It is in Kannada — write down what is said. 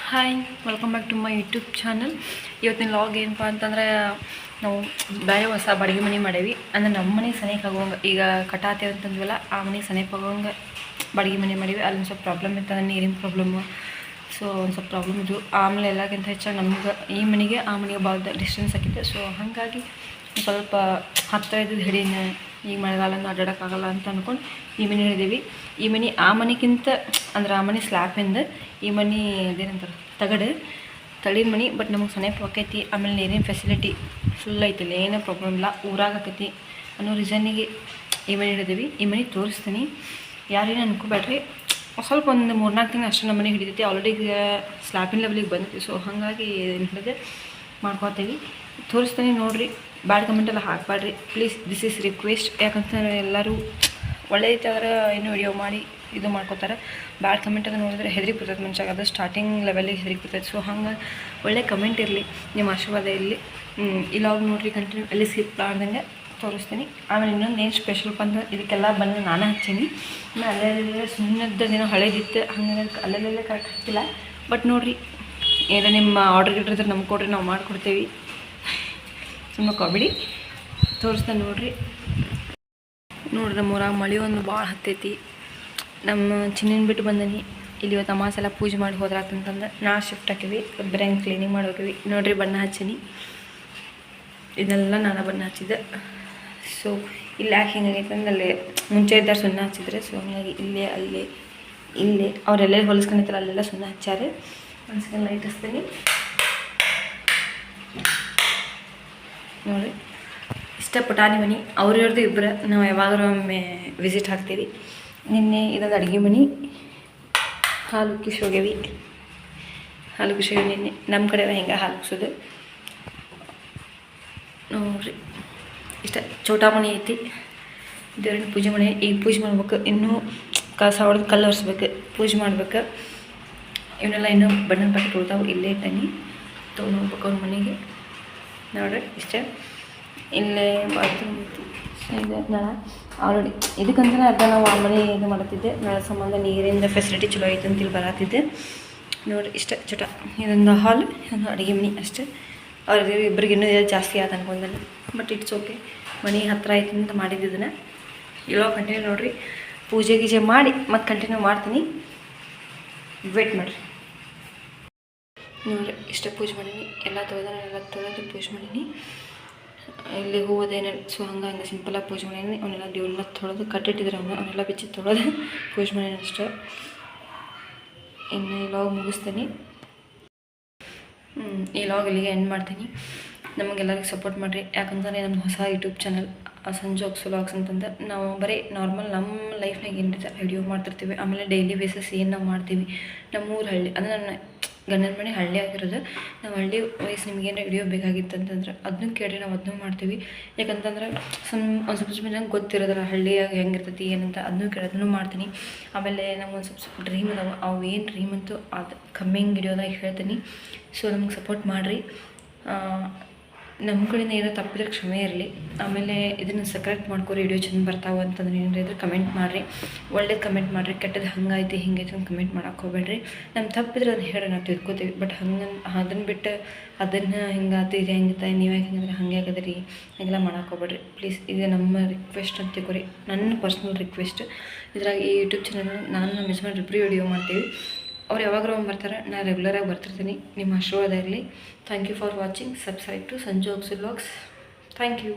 Hi, welcome back to my YouTube channel. ಇವತ್ತಿನ ಲಾಗ್ ಏನಪ್ಪ ಅಂತಂದ್ರೆ ನಾವು ಬೇರೆ ಹೊಸ ಬಾಡಿಗೆ ಮನೆ ಮಾಡೇವಿ. ಅಂದರೆ ನಮ್ಮ ಮನೆ ಸನೇಕ ಆಗೋಂಗೆ ಈಗ ಕಟಾತೇವೆ ಅಂತಂದ್ವಲ್ಲ, ಆ ಮನೆ ಸನೇಕ ಆಗೋಂಗೆ ಬಾಡಿಗೆ ಮನೆ ಮಾಡೀವಿ. ಅಲ್ಲಿ ಒಂದು ಸ್ವಲ್ಪ ಪ್ರಾಬ್ಲಮ್ ಇತ್ತು, ನೀರಿನ ಪ್ರಾಬ್ಲಮ್ಮು. ಸೊ ಒಂದು ಸ್ವಲ್ಪ ಪ್ರಾಬ್ಲಮ್ ಇದ್ವು. ಆಮೇಲೆ ಎಲ್ಲಕ್ಕಿಂತ ಹೆಚ್ಚಾಗಿ ನಮ್ಗೆ ಈ ಮನೆಗೆ ಆ ಮನೆಗೆ ಭಾಳ ಡಿಸ್ಟೆನ್ಸ್ ಆಗಿದೆ. ಸೊ ಹಾಗಾಗಿ ಸ್ವಲ್ಪ ಹತ್ತಿರ ಇದ್ದು ಹಿಡಿನ ಈಗ ಮಳೆಗಾಲನ ಅಡ್ಡಾಡೋಕ್ಕಾಗಲ್ಲ ಅಂತ ಅಂದ್ಕೊಂಡು ಈ ಮನೆ ಹಿಡಿದೀವಿ. ಈ ಮನೆ ಆ ಮನೆಗಿಂತ ಅಂದ್ರೆ ಆ ಮನೆ ಸ್ಲ್ಯಾಪಿಂದ ಈ ಮನೆ ಇದೇನಂತಾರೆ ತಗಡು ತಳಿನ ಮನೆ. ಬಟ್ ನಮಗೆ ಸಮೀಪ ಆಕೈತಿ. ಆಮೇಲೆ ನೀರಿನ ಫೆಸಿಲಿಟಿ ಫುಲ್ ಐತಿಲ್ಲ, ಏನೂ ಪ್ರಾಬ್ಲಮ್ ಇಲ್ಲ, ಊರಾಗ ಆಕೈತಿ ಅನ್ನೋ ರೀಸನ್ನಿಗೆ ಈ ಮನೆ ಹಿಡಿದೀವಿ. ಈ ಮನೆ ತೋರಿಸ್ತೀನಿ, ಯಾರೇನು ಅನ್ಕೋಬೇಡ್ರಿ. ಸ್ವಲ್ಪ ಒಂದು 3-4 ತಿಂಗಳು ಅಷ್ಟು ನಮ್ಮ ಮನೆ ಹಿಡಿತೈತಿ. ಆಲ್ರೆಡಿ ಈಗ ಸ್ಲ್ಯಾಪಿನ ಲೆವೆಲಿಗೆ ಬಂದೈತಿ. ಸೊ ಹಾಗಾಗಿ ಹಿಡಿದು ಮಾಡ್ಕೊತೀವಿ. ತೋರಿಸ್ತೀನಿ ನೋಡಿರಿ. ಬ್ಯಾಡ್ ಕಮೆಂಟೆಲ್ಲ ಹಾಕಬೇಡ್ರಿ ಪ್ಲೀಸ್, ದಿಸ್ ಈಸ್ ರಿಕ್ವೆಸ್ಟ್. ಯಾಕಂತಂದರೆ ಎಲ್ಲರೂ ಒಳ್ಳೆಯದಾದ್ರೆ ಏನು ವಿಡಿಯೋ ಮಾಡಿ ಇದು ಮಾಡ್ಕೋತಾರೆ. ಬ್ಯಾಡ್ ಕಮೆಂಟ್ ಅದು ನೋಡಿದ್ರೆ ಹೆದರಿಗೆ ಬರ್ತೈತೆ ಮನುಷ್ಯಾಗ. ಅದು ಸ್ಟಾರ್ಟಿಂಗ್ ಲೆವೆಲಿಗೆ ಹೆದರಿಗೆ ಬರ್ತೈತೆ. ಸೊ ಹಂಗೆ ಒಳ್ಳೆ ಕಮೆಂಟ್ ಇರಲಿ, ನಿಮ್ಮ ಆಶೀರ್ವಾದ ಇರಲಿ. ಇಲ್ಲಾಗ ನೋಡಿರಿ, ಕಂಟಿನ್ಯೂ ಅಲ್ಲಿ ಸ್ಕಿಪ್ ಮಾಡ್ದಂಗೆ ತೋರಿಸ್ತೀನಿ. ಆಮೇಲೆ ಇನ್ನೊಂದು ಏನು ಸ್ಪೆಷಲ್ ಅಂದ್ರೆ ಇದಕ್ಕೆಲ್ಲ ಬಂದು ನಾನು ಹಚ್ಚೀನಿ. ಅಲ್ಲೆಲ್ಲ ಸುಮ್ಮನದ್ದೇನೋ ಹಳೇದಿತ್ತು, ಹಂಗೆ ಅಲ್ಲೆಲ್ಲ ಕರೆಕ್ಟ್ ಹಚ್ಚಿಲ್ಲ. ಬಟ್ ನೋಡಿರಿ, ಏನೋ ನಿಮ್ಮ ಆರ್ಡ್ರ್ ಗಿಟ್ರಿದ್ರೆ ನಮ್ಗೆ ಕೊಡ್ರಿ, ನಾವು ಮಾಡಿಕೊಡ್ತೀವಿ. ಸುಮ್ಮನೆ ಕಾಮಿಡಿ ತೋರಿಸ್ತಾನೆ ನೋಡಿರಿ. ನಮ್ಮ ಊರಾಗ ಮಳೆ ಒಂದು ಭಾಳ ಹತ್ತೈತಿ. ನಮ್ಮ ಚಿನ್ನಿನ ಬಿಟ್ಟು ಬಂದೀನಿ. ಇಲ್ಲಿ ಇವತ್ತು ಅಮಾಸೆಲ್ಲ ಪೂಜೆ ಮಾಡಿ ಹೋದ್ರಾತಂತಂದ್ರೆ ನಾ ಶಿಫ್ಟ್ ಹಾಕೀವಿ. ಬರೀ ಹಂಗೆ ಕ್ಲೀನಿಂಗ್ ಮಾಡಿ ಹೋಗಿವಿ. ನೋಡಿರಿ, ಬಣ್ಣ ಹಚ್ಚೀನಿ. ಇದೆಲ್ಲ ನಾನು ಬಣ್ಣ ಹಚ್ಚಿದ್ದೆ. ಸೊ ಇಲ್ಲಿ ಯಾಕೆ ಹಿಂಗಾಗೈತೆ ಅಂದ್ರೆ ಅಲ್ಲಿ ಮುಂಚೆ ಇದ್ದಾರೆ ಸುಣ್ಣ ಹಚ್ಚಿದ್ರೆ. ಸೊ ಹಂಗಾಗಿ ಇಲ್ಲೇ ಅವರೆಲ್ಲ ಹೊಲಿಸ್ಕೊಂಡಿರ್ತಾರೆ, ಅಲ್ಲೆಲ್ಲ ಸುಣ್ಣ ಹಚ್ಚಾರೆ. ಒಂದ್ಸಲ ಲೈಟ್ ಹಚ್ತೀನಿ ನೋಡಿ. ಇಷ್ಟ ಪುಟಾಣಿ ಮನೆ ಅವ್ರವ್ರದ್ದು ಇಬ್ಬರು. ನಾವು ಯಾವಾಗಾದ್ರೂ ಒಮ್ಮೆ ವಿಸಿಟ್ ಹಾಕ್ತೀವಿ. ನಿನ್ನೆ ಇದೊಂದು ಅಡುಗೆ ಮನೆ. ಹಾಲು ಉಕ್ಕಿಸಿ ಹೋಗ್ಯವಿ. ನಿನ್ನೆ ನಮ್ಮ ಕಡೆ ಹೆಂಗೆ ಹಾಲು ಉಕ್ಸೋದು ನೋಡ್ರಿ. ಇಷ್ಟ ಚೋಟಾ ಮನೆ ಐತಿ. ದೇವ್ರಿನ ಪೂಜೆ ಮನೆ. ಈಗ ಪೂಜೆ ಮಾಡ್ಬೇಕು. ಇನ್ನೂ ಕಸ ಹೊಡೆದು ಕಲ್ಲು ಒರೆಸ್ಬೇಕು, ಪೂಜೆ ಮಾಡ್ಬೇಕು. ಇವನ್ನೆಲ್ಲ ಇನ್ನೂ ಬಣ್ಣದ ಪ್ಯಾಕೆಟ್ ಉಳ್ತಾವೆ, ಇಲ್ಲೇ ಇಟ್ಟನಿ ತೊಗೊಂಡು ಹೋಗ್ಬೇಕು ಅವ್ರ ಮನೆಗೆ. ನೋಡ್ರಿ ಇಷ್ಟ. ಇಲ್ಲೇ ಬಾತ್ರೂಮ್ ಐತಿ. ಇದೆ ನಳ ಆಲ್ರೆಡಿ. ಇದಕ್ಕಂತಲೇ ಅರ್ಧ ನಾವು ಆ ಮನೆ ಇದು ಮಾಡ್ತಿದ್ದೆ. ನಳ ಸಂಬಂಧ ನೀರಿಂದ ಫೆಸಿಲಿಟಿ ಚಲೋ ಐತೆ ಅಂತ ಇಲ್ಲಿ ಬರತ್ತಿದ್ದೆ. ನೋಡಿ ಇಷ್ಟ ಚಟ. ಇದೊಂದು ಹಾಲ್, ಇದೊಂದು ಅಡುಗೆ ಮನೆ ಅಷ್ಟೇ. ಅವ್ರಿಗೆ ಇಬ್ಬರಿಗೆ ಇನ್ನೂ ಜಾಸ್ತಿ ಆದ ಅನ್ಕೊಂಡಲ್ಲಿ. But it's okay. ಮನೆ ಹತ್ತಿರ ಐತೆ ಅಂತ ಮಾಡಿದ್ದಿದ್ದನ್ನು ಇಲ್ಲೋ ಕಂಟಿನ್ಯೂ ನೋಡಿರಿ. ಪೂಜೆ ಗೀಜೆ ಮಾಡಿ ಮತ್ತು ಕಂಟಿನ್ಯೂ ಮಾಡ್ತೀನಿ, ವೇಟ್ ಮಾಡಿರಿ. ನೋಡಿರಿ ಇಷ್ಟ ಪೂಜೆ ಮಾಡೀನಿ. ಎಲ್ಲ ತೊಳೆದು ಪೂಜೆ ಮಾಡೀನಿ. ಇಲ್ಲಿ ಹೂವದೇನು. ಸೊ ಹಂಗೆ ಸಿಂಪಲಾಗಿ ಪೂಜೆ ಮಾಡೀನಿ. ಅವನ್ನೆಲ್ಲ ದೇವ್ರನ್ನ ತೊಳೆದು ಕಟ್ಟಿಟ್ಟಿದ್ರೆ ಅವನ್ನೆಲ್ಲ ಬಿಚ್ಚಿ ತೊಳೆದು ಪೂಜೆ ಮಾಡೀನಿ ಅಷ್ಟೇ. ಇನ್ನು ಈ ಲಾಗ್ ಮುಗಿಸ್ತೀನಿ. ಈ ಲಾಗ್ ಇಲ್ಲಿಗೆ ಎಂಡ್ ಮಾಡ್ತೀನಿ. ನಮಗೆಲ್ಲರಿಗೂ ಸಪೋರ್ಟ್ ಮಾಡಿರಿ. ಯಾಕಂತಂದರೆ ನಮ್ಮ ಹೊಸ YouTube channel Sanju Aksu vlogs ಅಂತಂದ್ರೆ ನಾವು ಬರೀ ನಾರ್ಮಲ್ ನಮ್ಮ ಲೈಫ್ನಾಗ ಏನಿದೆ ವಿಡಿಯೋ ಮಾಡ್ತಿರ್ತೀವಿ. ಆಮೇಲೆ ಡೈಲಿ ಬೇಸಿಸ್ ಏನು ನಾವು ಮಾಡ್ತೀವಿ. ನಮ್ಮೂರು ಹಳ್ಳಿ ಅಂದರೆ ನನ್ನ ಗಂಡನ ಮನೆ ಹಳ್ಳಿ ಆಗಿರೋದು. ನಾವು ಹಳ್ಳಿ ವಯಸ್ಸು ನಿಮಗೇನು ವಿಡಿಯೋ ಬೇಕಾಗಿತ್ತು ಅಂತಂದ್ರೆ ಅದನ್ನು ಕೇಳಿ ನಾವು ಅದನ್ನು ಮಾಡ್ತೀವಿ. ಯಾಕಂತಂದ್ರೆ ಒಂದು ಸ್ವಲ್ಪ ಜನಕ್ಕೆ ಗೊತ್ತಿರೋದ್ರ ಹಳ್ಳಿಯಾಗ ಹೆಂಗಿರ್ತೈತಿ ಏನಂತ, ಅದನ್ನು ಕೇಳಿ ಅದನ್ನು ಮಾಡ್ತೀನಿ. ಆಮೇಲೆ ನಮ್ಗೆ ಒಂದು ಸ್ವಲ್ಪ ಡ್ರೀಮ್ ಅದಾವೆ. ಅವು ಏನು ಡ್ರೀಮ್ ಅಂತೂ ಅದು ಕಮ್ಮಿಂಗ್ ವಿಡಿಯೋದಾಗ ಹೇಳ್ತೀನಿ. ಸೊ ನಮ್ಗೆ ಸಪೋರ್ಟ್ ಮಾಡಿರಿ. ನಮ್ಮ ಕಡೆಯಿಂದ ಏನೋ ತಪ್ಪಿದ್ರೆ ಕ್ಷಮೆ ಇರಲಿ. ಆಮೇಲೆ ಇದನ್ನು ಸಕ್ರೆಟ್ ಮಾಡ್ಕೊರಿ. ವಿಡಿಯೋ ಚೆಂದ ಬರ್ತಾವೆ ಅಂತಂದ್ರೆ ಏನಾರ ಇದ್ರೆ ಕಮೆಂಟ್ ಮಾಡಿರಿ. ಒಳ್ಳೇದು ಕಮೆಂಟ್ ಮಾಡಿರಿ. ಕೆಟ್ಟದ್ದು ಹಂಗೈತಿ ಹಿಂಗೈತಿ ಅಂತ ಕಮೆಂಟ್ ಮಾಡೋಕೆ ಹೋಗ್ಬೇಡ್ರಿ. ನಮ್ಮ ತಪ್ಪಿದ್ರೆ ಅದನ್ನು ಹೇಳಿ ನಾವು ತಿಳ್ಕೊತೀವಿ. ಬಟ್ ಹಂಗೆ ಅದನ್ನು ಬಿಟ್ಟು ಅದನ್ನು ಹಿಂಗಾತು ಇದು ಹೆಂಗಿತ್ತ ನೀವು ಯಾಕೆ ಹಿಂಗಂದ್ರೆ ಹಂಗೆ ಆಗದ್ರಿ ಹಾಗೆಲ್ಲ ಮಾಡೋಕೆ ಹೋಗ್ಬೇಡ್ರಿ ಪ್ಲೀಸ್. ಇದು ನಮ್ಮ ರಿಕ್ವೆಸ್ಟ್ ಅಂತ ತಿಳ್ಕೊರಿ, ನನ್ನ ಪರ್ಸ್ನಲ್ ರಿಕ್ವೆಸ್ಟ್. ಇದ್ರಾಗ ಈ ಯೂಟ್ಯೂಬ್ ಚಾನಲ್ ನಾನು ನಮ್ಮ ಯಜಮಾನ್ ಇಬ್ಬರು ವಿಡಿಯೋ ಮಾಡ್ತೀವಿ. ಅವ್ರು ಯಾವಾಗಲೂ ಬರ್ತಾರೆ, ನಾನು ರೆಗ್ಯುಲರಾಗಿ ಬರ್ತಿರ್ತೀನಿ. ನಿಮ್ಮ ಆಶೀರ್ವಾದ ಇರಲಿ. Thank you for watching. Subscribe to Sanju Aksu vlogs. Thank you.